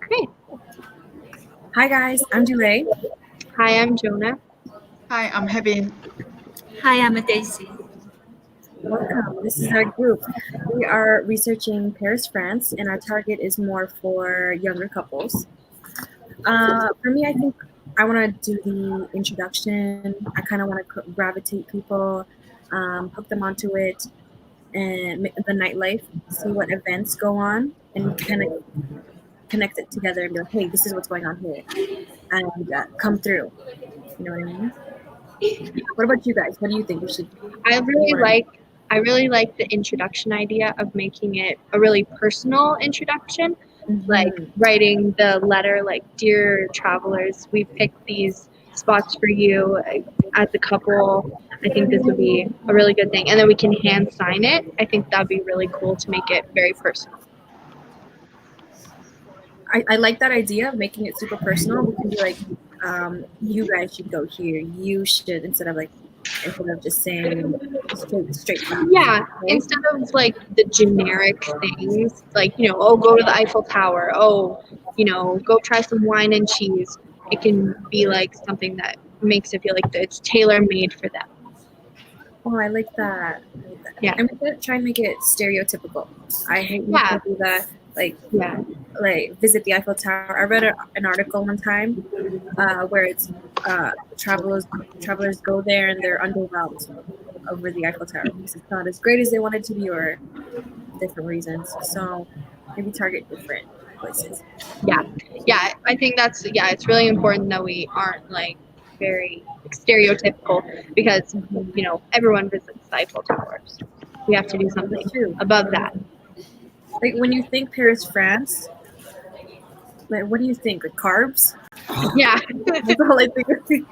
Great. Hi guys, I'm Dulay. Hi, I'm Jonah. Hi, I'm Hebin. Hi, I'm Daisy. Welcome. This is our group. We are researching Paris, France, and our target is more for younger couples. For me, I think I want to do the introduction. I kind of want to gravitate people, hook them onto it, and the nightlife, see what events go on, and kind of connect it together and be like, hey, this is what's going on here, and come through. You know what I mean? What about you guys? What do you think we should? I really wanna- like I really like the introduction idea of making it a really personal introduction, like writing the letter like dear travelers, we picked these spots for you as a couple. I think this would be a really good thing. And then we can hand sign it. I think that'd be really cool to make it very personal. I like that idea of making it super personal. We can be like, you guys should go here. You should instead of just saying straight facts. Yeah, Right? instead of like the generic things, like, oh, go to the Eiffel Tower, oh, go try some wine and cheese. It can be like something that makes it feel like it's tailor made for them. Oh, I like that. Yeah. And we could try and make it stereotypical. I hate when Yeah. people do that. Yeah. Like visit the Eiffel Tower. I read an article one time where it's travelers go there and they're underwhelmed over the Eiffel Tower because it's not as great as they want it to be or different reasons. So maybe target different places. Yeah. I think it's really important that we aren't like very stereotypical because everyone visits the Eiffel Towers. We have to do something True. above that. Like when you think Paris, France, like what do you think? Like carbs? Yeah. That's all I think.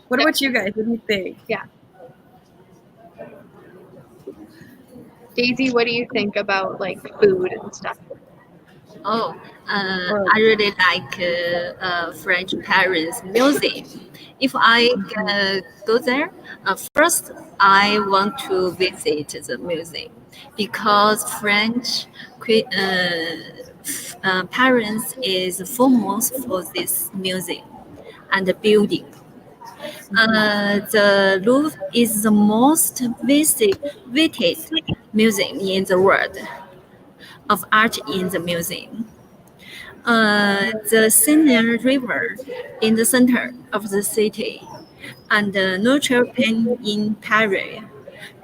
What about you guys? What do you think? Yeah. Daisy, what do you think about like food and stuff? I really like French Paris Museum. If I go there, first I want to visit the museum because Paris is famous for this museum and the building. The Louvre is the most visited museum in the world of art in the museum. The Seine River in the center of the city, and the Notre Dame in Paris.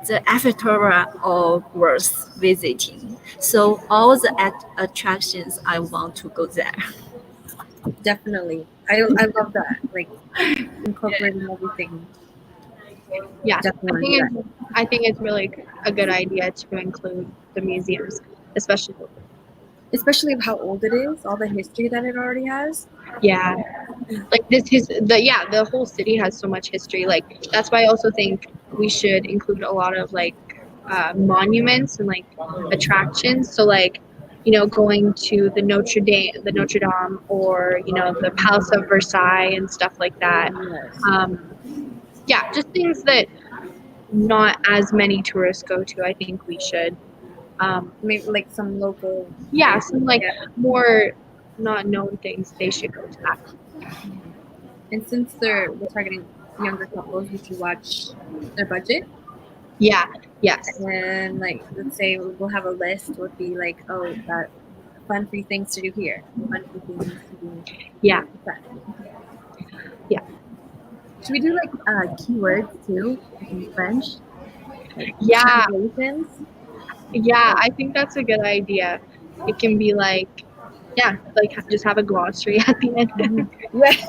The Eiffel Tower are worth visiting. So all the attractions, I want to go there. Definitely. I love that. Like incorporating everything. Yeah, Definitely. I think it's really a good idea to include the museums, especially Especially how old it is, all the history that it already has. Yeah, like the whole city has so much history. Like that's why I also think we should include a lot of like monuments and like attractions. So like going to the Notre Dame, or the Palace of Versailles and stuff like that. Just things that not as many tourists go to. I think we should. Maybe like some local. Yeah, some like more not known things. They should go to that. And since we're targeting younger couples, we should watch their budget. Yeah. Yes. And like, let's say we'll have a list. Would be like, oh, that fun free things to do here. Fun free things to do. Yeah. Yeah. Should we do like keywords too in French? Like yeah. Translations? Yeah, I think that's a good idea. It can be like, like just have a glossary at the end. Right.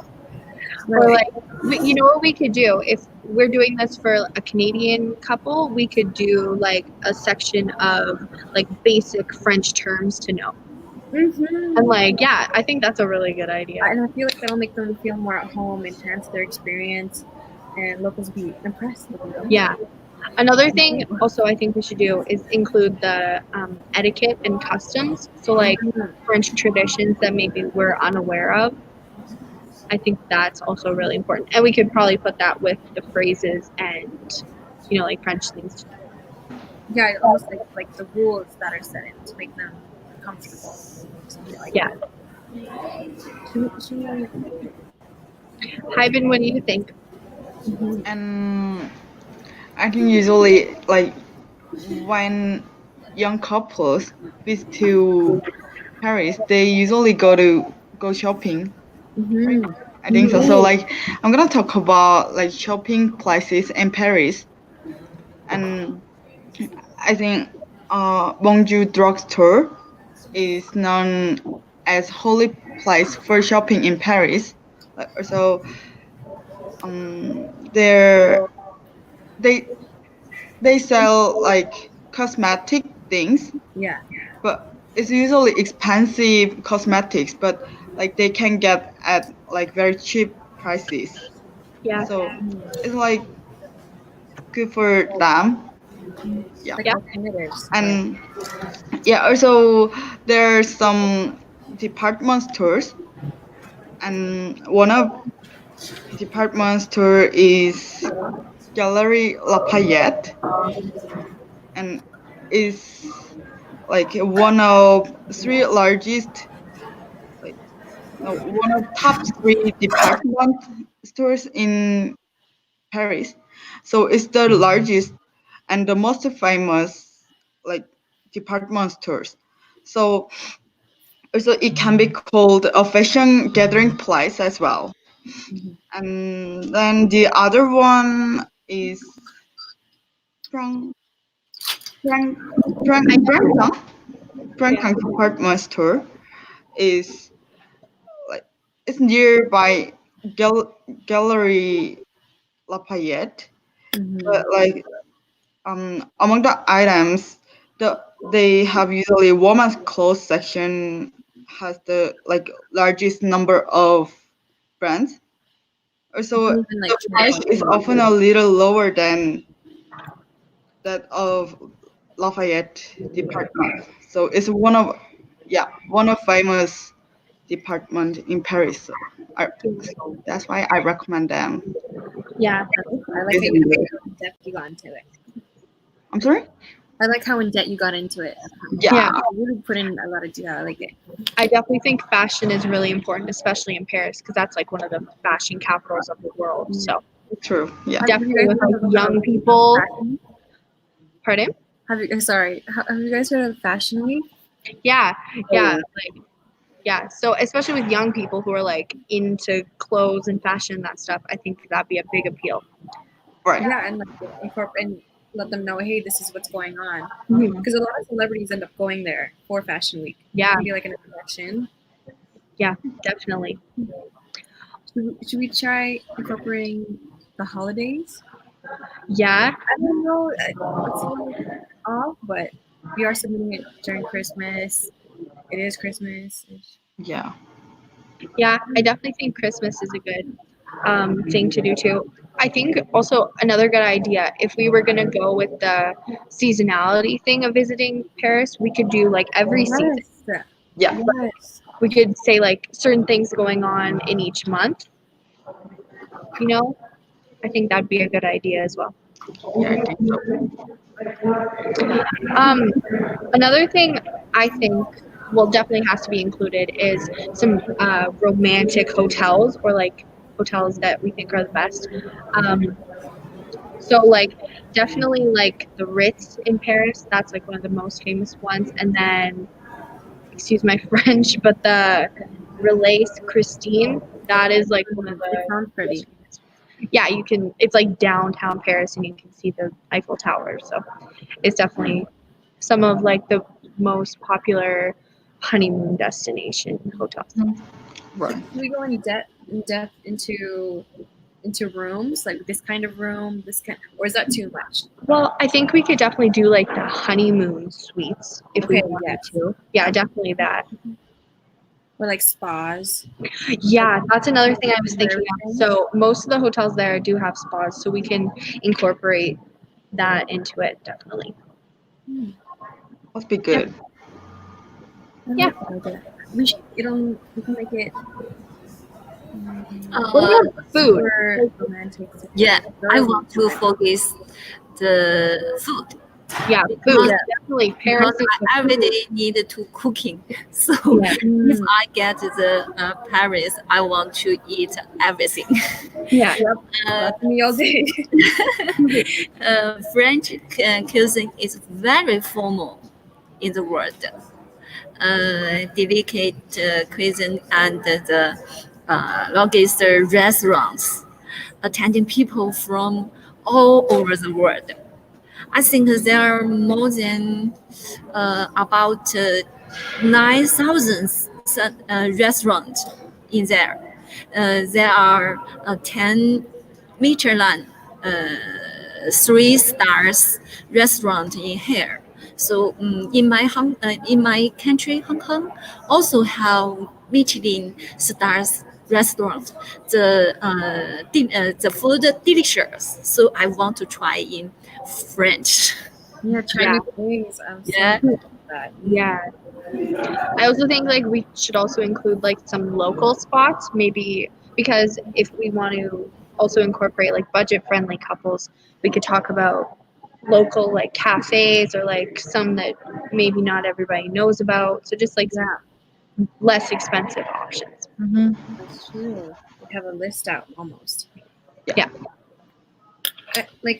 Or like, you know what we could do? If we're doing this for a Canadian couple, we could do like a section of like basic French terms to know. And like, I think that's a really good idea. And I feel like that'll make them feel more at home, enhance their experience, and locals will be impressed. Yeah. Another thing also I think we should do is include the etiquette and customs. So like French traditions that maybe we're unaware of. I think that's also really important. And we could probably put that with the phrases and, like French things. Yeah, almost like the rules that are set in to make them comfortable. Something like that. Hyben, what do you think? And I think usually like when young couples visit to Paris, they usually go shopping. Right? I think so. So like I'm gonna talk about like shopping places in Paris, and I think Bonjour drugstore is known as holy place for shopping in Paris. So there they they sell like cosmetic things, Yeah. but it's usually expensive cosmetics, but like they can get at like very cheap prices. Yeah. So it's like good for them. Yeah. Like Yeah. alternatives. And yeah, also there's some department stores, and one of department store is Gallery Lafayette, and is like one of three largest, like no, one of top three department stores in Paris. So it's the largest and the most famous like department stores. So also it can be called a fashion gathering place as well. And then the other one is Frank Frank Frank Frank department store is like it's nearby Gallery Lafayette. But like among the items, they have usually women's clothes section has the like largest number of brands. Also, Even like the price is often a little lower than that of Lafayette department. So it's one of famous department in Paris. So that's why I recommend them. Yeah. I like how Visiting it. in depth you got into it. I'm sorry? I like how in depth you got into it. Yeah. You really put in a lot of detail. I like it. I definitely think fashion is really important, especially in Paris, because that's like one of the fashion capitals of the world. So True. Yeah. definitely with heard like of young people. Fashion? Pardon? Have you guys heard of Fashion Week? Yeah. Yeah. So especially with young people who are like into clothes and fashion and that stuff, I think that'd be a big appeal. Right. Yeah, and like and let them know, hey, this is what's going on. Mhm. Because a lot of celebrities end up going there for Fashion Week. Yeah. Maybe like an introduction. Yeah. Definitely. Should we try incorporating the holidays? Yeah. I don't know. It's a little off, but we are submitting it during Christmas. It is Christmas. Yeah. Yeah. I definitely think Christmas is a good thing to do too. I think also another good idea, if we were going to go with the seasonality thing of visiting Paris, we could do like every season. Yeah. Yes. We could say like certain things going on in each month. You know, I think that'd be a good idea as well. Yeah, I think so. Another thing I think well definitely has to be included is some romantic hotels or like hotels that we think are the best. So like definitely like the Ritz in Paris, that's like one of the most famous ones. And then excuse my French, but the Relais Christine, that is like one of It the sounds pretty. yeah, you can it's like downtown Paris and you can see the Eiffel Tower. So it's definitely some of like the most popular honeymoon destination hotels. Right. Can we go in depth into rooms, like this kind of room, this kind, or is that too much? Well, I think we could definitely do like the honeymoon suites if we Okay, wanted yes. to. Yeah, definitely that. Or like spas. Yeah, that's another thing I was thinking of. So most of the hotels there do have spas, so we can incorporate that into it definitely. Must be good. Yeah. We can make it What about food? super romantic. Yeah, I want to focus the food. Yeah, because food definitely. because Paris is the I every food. day need to cooking. So Yeah. if I get the Paris, I want to eat everything. Yeah. Yep. That's me all day. French cuisine is very formal in the world. Delicate cuisine and the longest restaurants, attending people from all over the world. I think there are more than about 9,000 restaurants in there. There are 10 Michelin 3 stars restaurant in here. So in my country, Hong Kong, also have Michelin stars restaurant. The food delicious. So I want to try in French. Yeah, try Yeah. new things. I'm so Yeah. into that. Yeah. I also think like we should also include like some local spots, maybe because if we want to also incorporate like budget friendly couples, we could talk about local like cafes or like some that maybe not everybody knows about. So just like some Yeah, less expensive options. Mm-hmm. that's true. We have a list out almost. Yeah.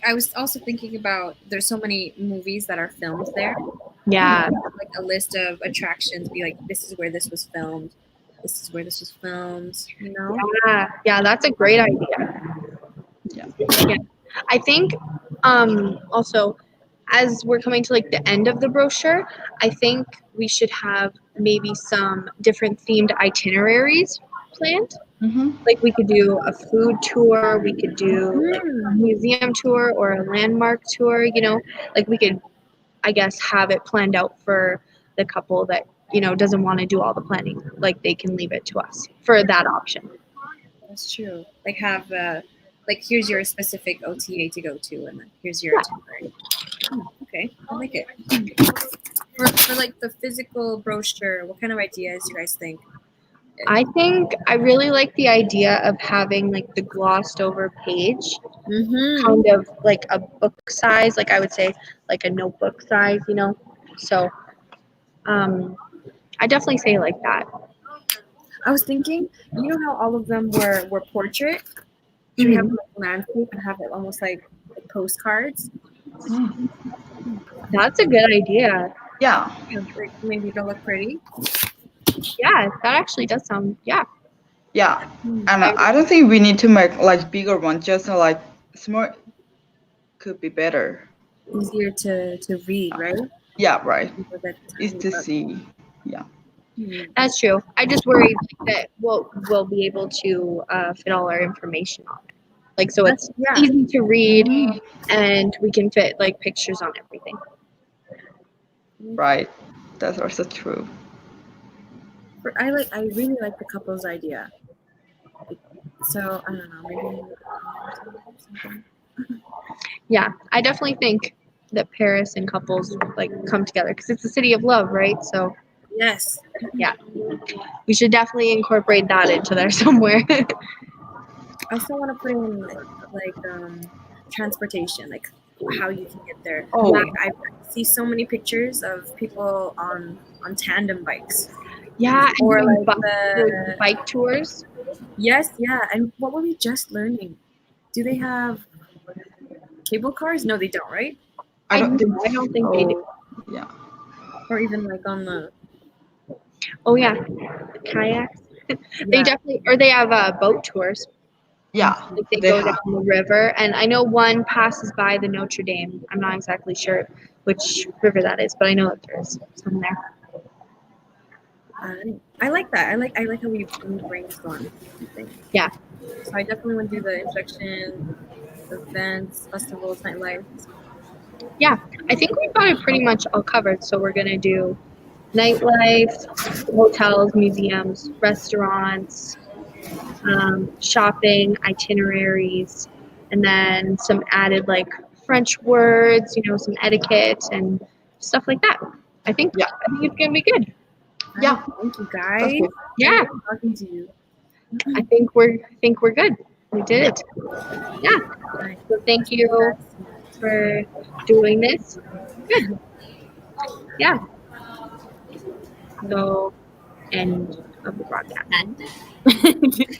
I was also thinking about there's so many movies that are filmed there. Yeah. Like a list of attractions, be like, this is where this was filmed. This is where this was filmed. You know? Yeah, that's a great idea. Yeah. Yeah. I think also as we're coming to like the end of the brochure, I think we should have maybe some different themed itineraries planned. Mm-hmm. Like we could do a food tour, we could do like a Mm. museum tour or a landmark tour, like we could I guess have it planned out for the couple that, doesn't want to do all the planning. Like they can leave it to us for that option. That's true. Like have like here's your specific OTA to go to, and then here's your itinerary. Okay, I like it. For like the physical brochure, what kind of ideas you guys think? I think I really like the idea of having like the glossed over page, Mm-hmm. kind of like a book size, like I would say like a notebook size. So I definitely say like that. I was thinking, you know how all of them were portrait? Should we have Mhm. like landscape and have it almost like postcards? That's a good idea. Yeah. Like maybe they'll look pretty. Yeah, that actually does sound, yeah. Yeah. Hmm. And I don't think we need to make like bigger one. Just like small could be better. Easier to read, right? Yeah. Right. With that It's tiny to book. see. Yeah. Hmm. That's true. I just worry that we'll be able to fit all our information on it. Like so it's Yeah. easy to read and we can fit like pictures on everything. Right. That's also true. I really like the couple's idea. So I don't know, maybe something. Yeah, I definitely think that Paris and couples like come together because it's a city of love, right? So Yes. yeah, we should definitely incorporate that into there somewhere. I also want to put in like transportation, like how you can get there. Oh. Like, I see so many pictures of people on tandem bikes. Yeah, and Or doing like the bike tours. yes, yeah. And what were we just learning? Do they have cable cars? No, they don't, right? I don't think. I don't think they do. Yeah. Or even like on the Oh yeah, kayaks. They yeah. definitely, or they have boat tours. Yeah. Like they They go have. down the river, and I know one passes by the Notre Dame. I'm not exactly sure which river that is, but I know that there's some there. I like that. I like how we brainstorm things. Yeah. So I definitely want to do the introduction, events, festivals, nightlife. Yeah, I think we've got it pretty much all covered. So we're gonna do nightlife, hotels, museums, restaurants, shopping, itineraries, and then some added like French words, some etiquette and stuff like that. I think it's gonna be good. Yeah. Thank you That's guys. good. Yeah, Great talking to you. I think we're good. We did it. Yeah. Right. So thank you. for doing this. Good. Yeah. So, end of the broadcast. And